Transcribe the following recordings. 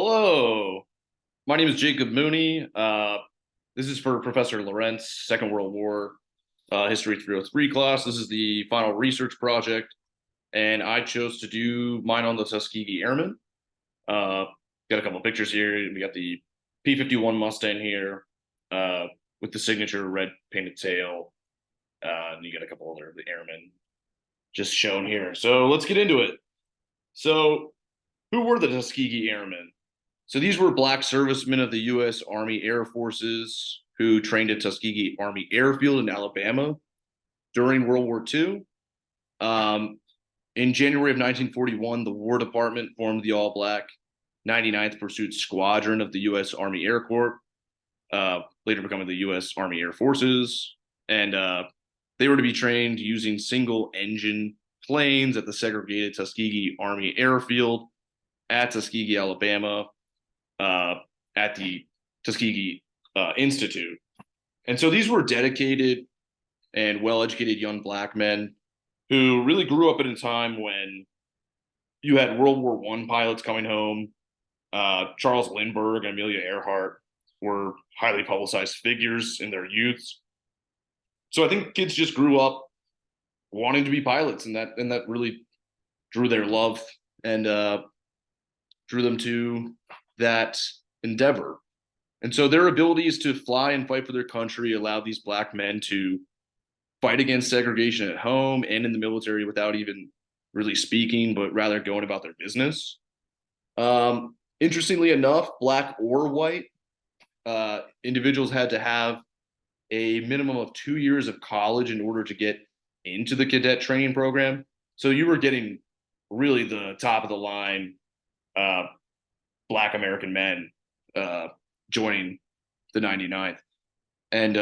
Hello, my name is Jacob Mooney. This is for Professor Laurents, Second World War History 303 class. This is the final research project, and I chose to do mine on the Tuskegee Airmen. Uh, got a couple of pictures here. We got the P-51 Mustang here with the signature red painted tail, and you got a couple other of the airmen just shown here. So let's get into it. So, who were the Tuskegee Airmen? So these were black servicemen of the U.S. Army Air Forces who trained at Tuskegee Army Airfield in Alabama during World War II. In January of 1941, the War Department formed the all-black 99th Pursuit Squadron of the U.S. Army Air Corps, later becoming the U.S. Army Air Forces. And they were to be trained using single-engine planes at the segregated Tuskegee Army Airfield at Tuskegee, Alabama, at the Tuskegee Institute. And so these were dedicated and well-educated young black men who really grew up at a time when you had World War I pilots coming home. Charles Lindbergh and Amelia Earhart were highly publicized figures in their youths. So I think kids just grew up wanting to be pilots, and that really drew their love and drew them to that endeavor. And so their abilities to fly and fight for their country allowed these black men to fight against segregation at home and in the military without even really speaking, but rather going about their business. Interestingly enough, black or white, individuals had to have a minimum of 2 years of college in order to get into the cadet training program. So you were getting really the top of the line black American men joining the 99th. And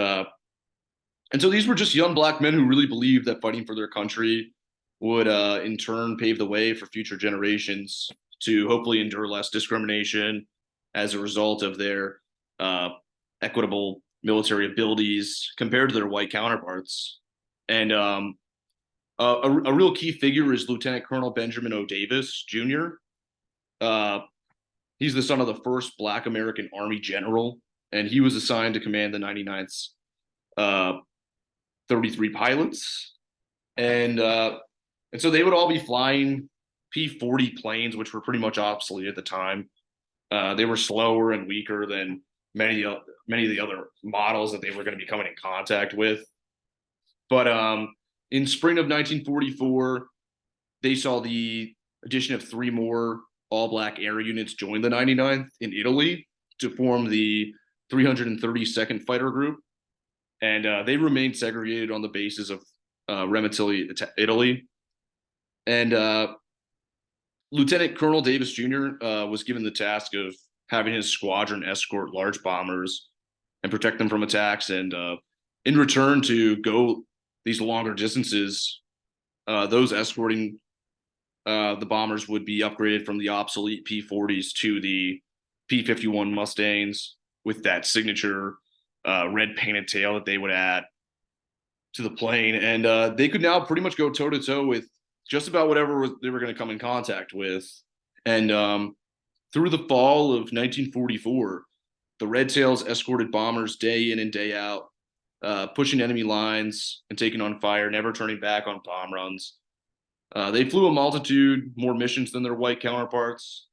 so these were just young black men who really believed that fighting for their country would in turn pave the way for future generations to hopefully endure less discrimination as a result of their equitable military abilities compared to their white counterparts. And a real key figure is Lieutenant Colonel Benjamin O. Davis, Jr. He's the son of the first black American Army general, and he was assigned to command the 99th's 33 pilots. And so they would all be flying P-40 planes, which were pretty much obsolete at the time. They were slower and weaker than many of the other models that they were going to be coming in contact with. But in spring of 1944, they saw the addition of 3 more all-black air units join the 99th in Italy to form the 332nd Fighter Group. And they remained segregated on the basis of Remitili, Italy. And Lieutenant Colonel Davis Jr. Was given the task of having his squadron escort large bombers and protect them from attacks. And in return to go these longer distances, those escorting the bombers would be upgraded from the obsolete P-40s to the P-51 Mustangs with that signature red painted tail that they would add to the plane. And they could now pretty much go toe-to-toe with just about whatever they were going to come in contact with. And through the fall of 1944, the Red Tails escorted bombers day in and day out, pushing enemy lines and taking on fire, never turning back on bomb runs. They flew a multitude more missions than their white counterparts,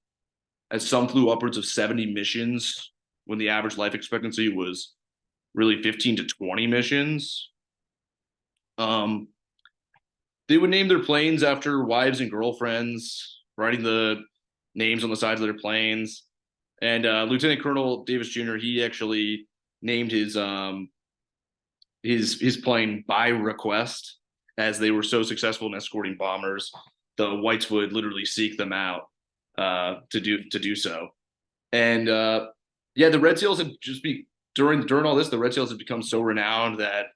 as some flew upwards of 70 missions when the average life expectancy was really 15 to 20 missions. They would name their planes after wives and girlfriends, writing the names on the sides of their planes. And Lieutenant Colonel Davis Jr., he actually named his plane by request, as they were so successful in escorting bombers. The whites would literally seek them out to do so. And the Red Tails had just be during all this, the Red Tails had become so renowned that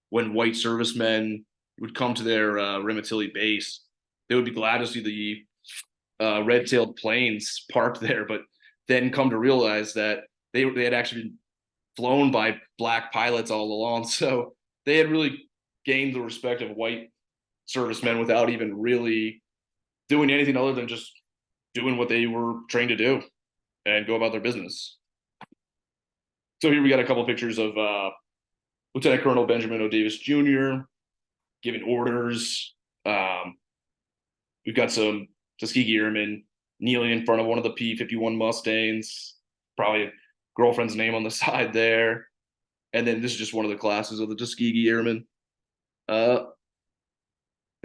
when white servicemen would come to their Remitili base, they would be glad to see the red-tailed planes parked there, but then come to realize that they had actually been flown by black pilots all along. So they had really gained the respect of white servicemen without even really doing anything other than just doing what they were trained to do. and go about their business. So here we got a couple of pictures of Lieutenant Colonel Benjamin O. Davis Jr. giving orders. We've got some Tuskegee Airmen kneeling in front of one of the P-51 Mustangs, probably a girlfriend's name on the side there. And then this is just one of the classes of the Tuskegee Airmen. And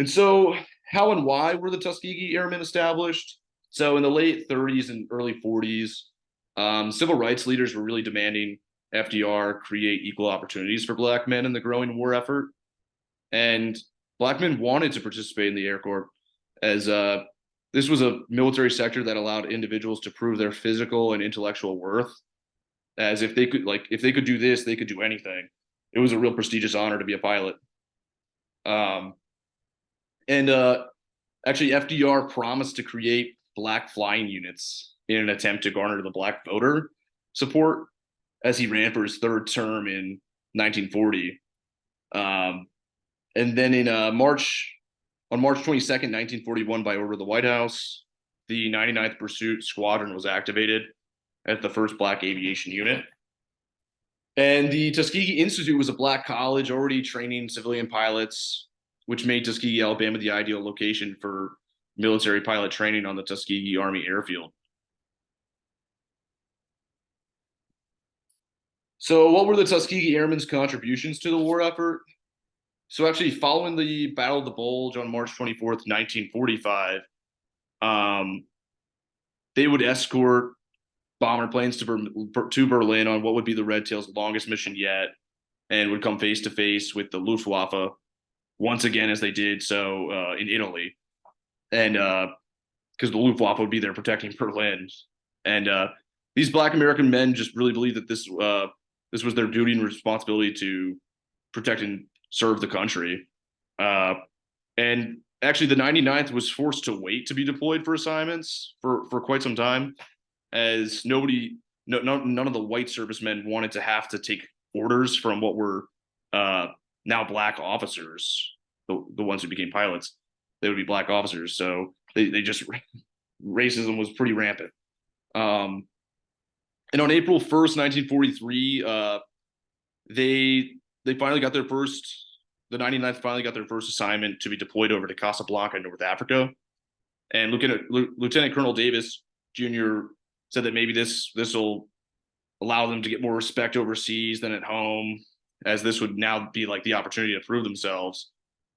so how and why were the Tuskegee Airmen established? So in the late 30s and early 40s, civil rights leaders were really demanding FDR create equal opportunities for Black men in the growing war effort. And Black men wanted to participate in the Air Corps, as this was a military sector that allowed individuals to prove their physical and intellectual worth. As if they could do this, they could do anything. It was a real prestigious honor to be a pilot. Actually, FDR promised to create Black flying units in an attempt to garner the Black voter support as he ran for his third term in 1940. And then on March 22nd, 1941, by order of the White House, the 99th Pursuit Squadron was activated at the first Black aviation unit. And the Tuskegee Institute was a Black college already training civilian pilots, which made Tuskegee, Alabama, the ideal location for military pilot training on the Tuskegee Army Airfield. So what were the Tuskegee Airmen's contributions to the war effort? So actually, following the Battle of the Bulge on March 24th, 1945, they would escort bomber planes to Berlin on what would be the Red Tail's longest mission yet, and would come face to face with the Luftwaffe once again, as they did so in Italy. And because the Luftwaffe would be there protecting Berlin. And these Black American men just really believed that this was their duty and responsibility to protect and serve the country. And actually, the 99th was forced to wait to be deployed for assignments for quite some time, as none of the white servicemen wanted to have to take orders from what were now Black officers, the ones who became pilots. They would be Black officers. So they just, racism was pretty rampant. And on April 1st, 1943, the 99th finally got their first assignment to be deployed over to Casablanca, North Africa. And Lieutenant Colonel Davis Jr. said that maybe this will allow them to get more respect overseas than at home, as this would now be like the opportunity to prove themselves.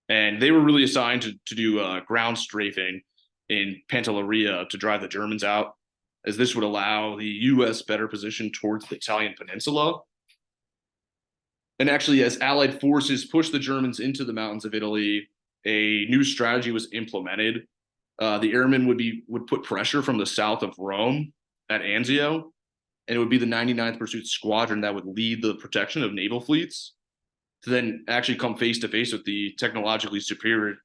And they were really assigned to do ground strafing in Pantelleria to drive the Germans out, as this would allow the U.S. better position towards the Italian peninsula. And actually, as Allied forces pushed the Germans into the mountains of Italy, a new strategy was implemented. The airmen would put pressure from the south of Rome at Anzio, and it would be the 99th Pursuit Squadron that would lead the protection of naval fleets to then actually come face to face with the technologically superior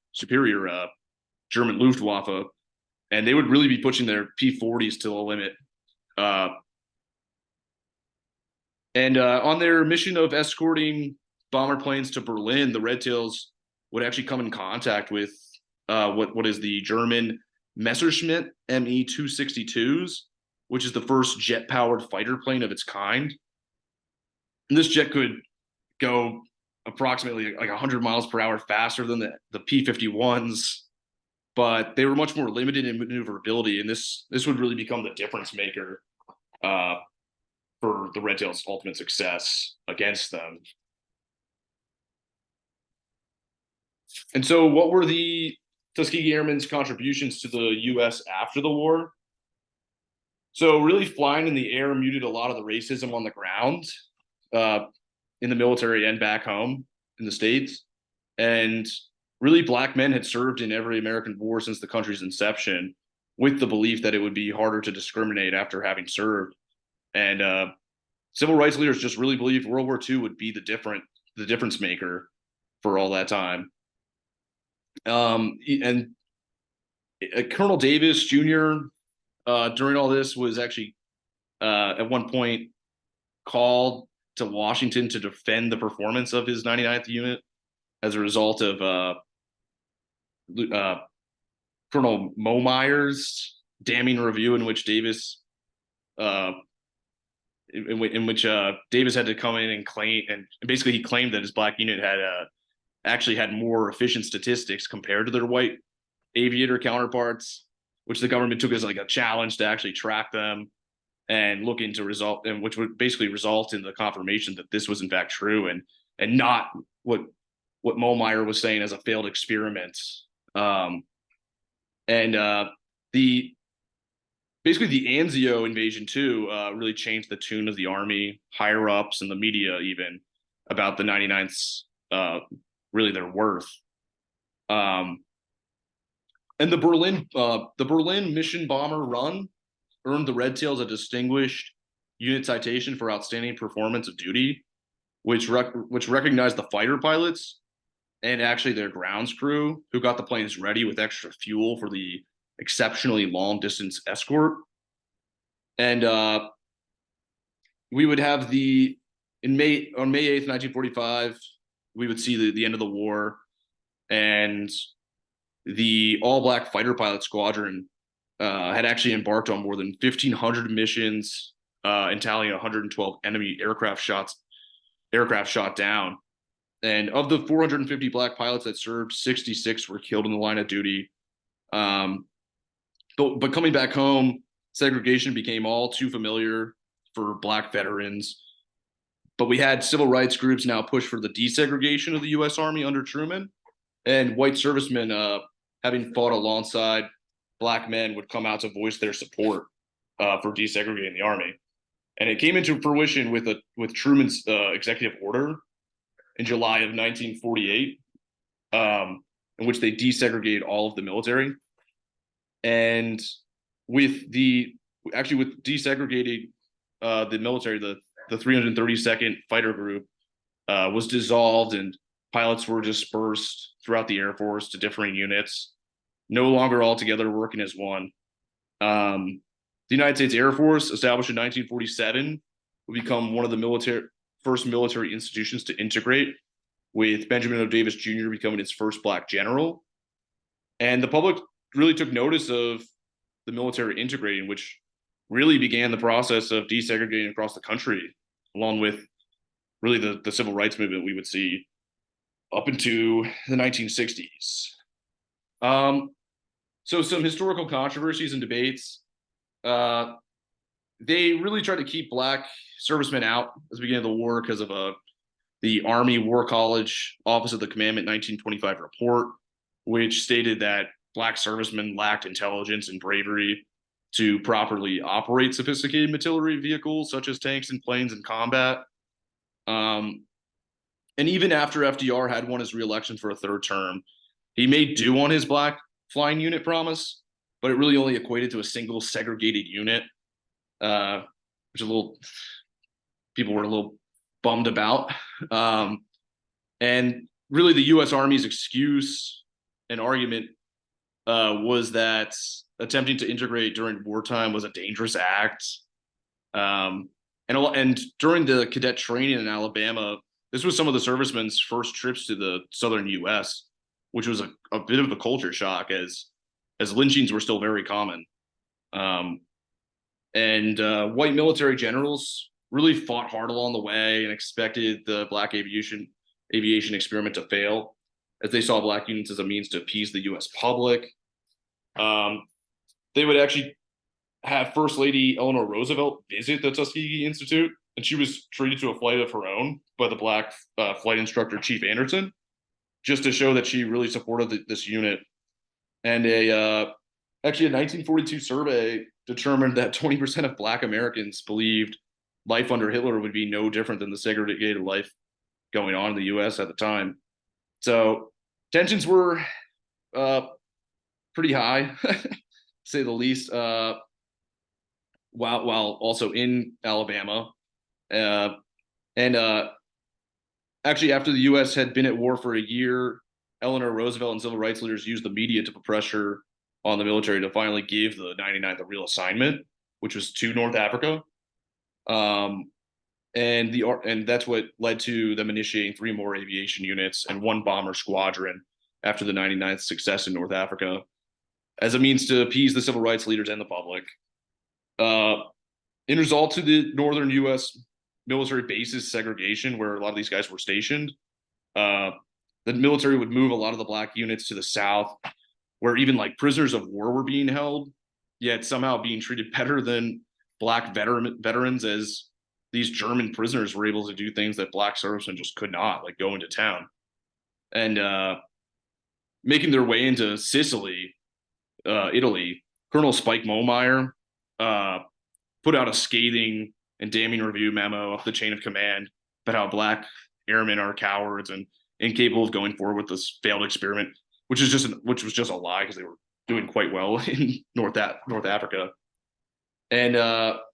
German Luftwaffe, and they would really be pushing their P-40s to the limit. On their mission of escorting bomber planes to Berlin, the Red Tails would actually come in contact with what is the German Messerschmitt Me-262s, which is the first jet-powered fighter plane of its kind. And this jet could go approximately like 100 miles per hour faster than the P-51s, but they were much more limited in maneuverability, and this would really become the difference maker for the Red Tails' ultimate success against them. And so what were the Tuskegee Airmen's contributions to the U.S. after the war? So really, flying in the air muted a lot of the racism on the ground in the military and back home in the States. And really, Black men had served in every American war since the country's inception, with the belief that it would be harder to discriminate after having served. And civil rights leaders just really believed World War II would be the difference maker for all that time. And Colonel Davis Jr. During all this was actually at one point called to Washington to defend the performance of his 99th unit as a result of Colonel Momeyer's damning review, in which Davis in which Davis had to come in and claim, and basically he claimed that his black unit had actually had more efficient statistics compared to their white aviator counterparts, which the government took as like a challenge to actually track them and look into result, and which would basically result in the confirmation that this was in fact true, and not what Mollmeyer was saying as a failed experiment. And the basically the Anzio invasion too really changed the tune of the Army, higher ups, and the media even about the 99th's really their worth. And the Berlin mission bomber run earned the Red Tails a distinguished unit citation for outstanding performance of duty, which recognized the fighter pilots and actually their grounds crew who got the planes ready with extra fuel for the exceptionally long distance escort. And we would have on May 8th, 1945, we would see the end of the war, and the all-black fighter pilot squadron had actually embarked on more than 1,500 missions and tallying 112 enemy aircraft shot down. And of the 450 black pilots that served, 66 were killed in the line of duty. But coming back home, segregation became all too familiar for black veterans. But we had civil rights groups now push for the desegregation of the U.S. Army under Truman, and white servicemen, having fought alongside black men, would come out to voice their support for desegregating the Army. And it came into fruition with Truman's executive order in July of 1948, in which they desegregated all of the military. And with desegregating the military, the 332nd Fighter Group was dissolved, and pilots were dispersed throughout the Air Force to differing units, no longer all together working as one. The United States Air Force, established in 1947, would become one of the first military institutions to integrate, with Benjamin O. Davis Jr. becoming its first black general. And the public really took notice of the military integrating, which really began the process of desegregating across the country, along with really the civil rights movement we would see up into the 1960s. So some historical controversies and debates. They really tried to keep black servicemen out at the beginning of the war because of the Army War College Office of the Commandment 1925 report, which stated that black servicemen lacked intelligence and bravery to properly operate sophisticated artillery vehicles such as tanks and planes in combat. And even after FDR had won his reelection for a third term, he made do on his black flying unit promise, but it really only equated to a single segregated unit, which people were a little bummed about. And really the U.S. Army's excuse and argument was that attempting to integrate during wartime was a dangerous act. And during the cadet training in Alabama, this was some of the servicemen's first trips to the southern U.S., which was a bit of a culture shock as lynchings were still very common. And white military generals really fought hard along the way and expected the black aviation experiment to fail, as they saw black units as a means to appease the U.S. public. They would actually have First Lady Eleanor Roosevelt visit the Tuskegee Institute, and she was treated to a flight of her own by the black flight instructor, Chief Anderson, just to show that she really supported this unit. And actually a 1942 survey determined that 20% of black Americans believed life under Hitler would be no different than the segregated life going on in the U.S. at the time. So tensions were pretty high, to say the least, while also in Alabama. Actually, after the U.S. had been at war for a year, Eleanor Roosevelt and civil rights leaders used the media to put pressure on the military to finally give the 99th a real assignment, which was to North Africa. And that's what led to them initiating 3 more aviation units and 1 bomber squadron after the 99th success in North Africa, as a means to appease the civil rights leaders and the public. in result to the northern U.S. military bases segregation, where a lot of these guys were stationed, uh, the military would move a lot of the black units to the south, where even like prisoners of war were being held, yet somehow being treated better than black veterans, as these German prisoners were able to do things that black servicemen just could not, like go into town. And making their way into Sicily, Italy, Colonel Spike Momeyer uh, put out a scathing and damning review memo of the chain of command about how black airmen are cowards and incapable of going forward with this failed experiment, which was just a lie because they were doing quite well in North Africa. And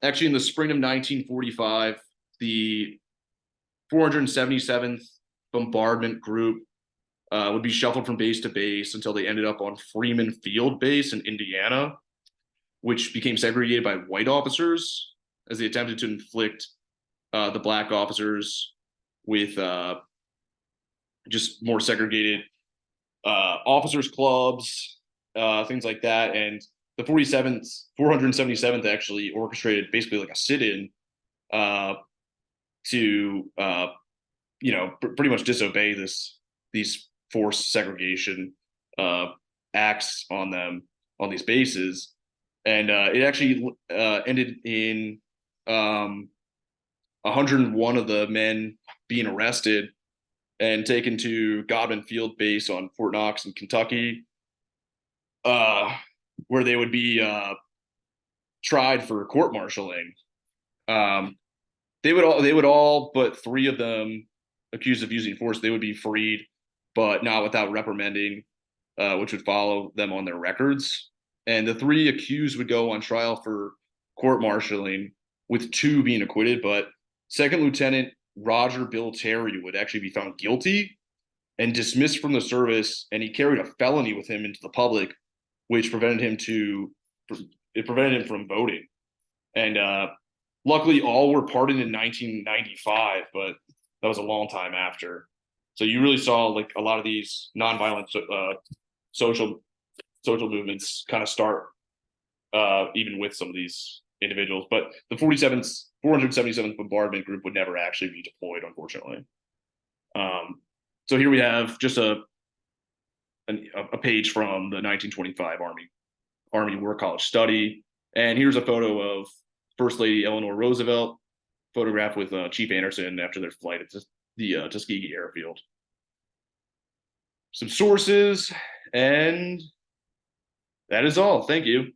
actually, in the spring of 1945, the 477th Bombardment Group would be shuffled from base to base until they ended up on Freeman Field Base in Indiana, which became segregated by white officers as they attempted to inflict the black officers with just more segregated officers clubs, things like that. And the 477th actually orchestrated basically like a sit-in to pretty much disobey these forced segregation acts on them on these bases. And it actually ended in 101 of the men being arrested and taken to Godman Field Base on Fort Knox in Kentucky, where they would be tried for court-martialing. They would all but 3 of them accused of using force, they would be freed, but not without reprimanding, which would follow them on their records. And the 3 accused would go on trial for court-martialing, with 2 being acquitted, but Second Lieutenant Roger Bill Terry would actually be found guilty and dismissed from the service, and he carried a felony with him into the public, which prevented him from voting. And luckily, all were pardoned in 1995, but that was a long time after. So you really saw like a lot of these nonviolent social movements kind of start even with some of these individuals. But the 477th Bombardment Group would never actually be deployed, unfortunately. So here we have just a page from the 1925 Army War College study. And here's a photo of First Lady Eleanor Roosevelt, photographed with Chief Anderson after their flight at the Tuskegee Airfield. Some sources, and that is all. Thank you.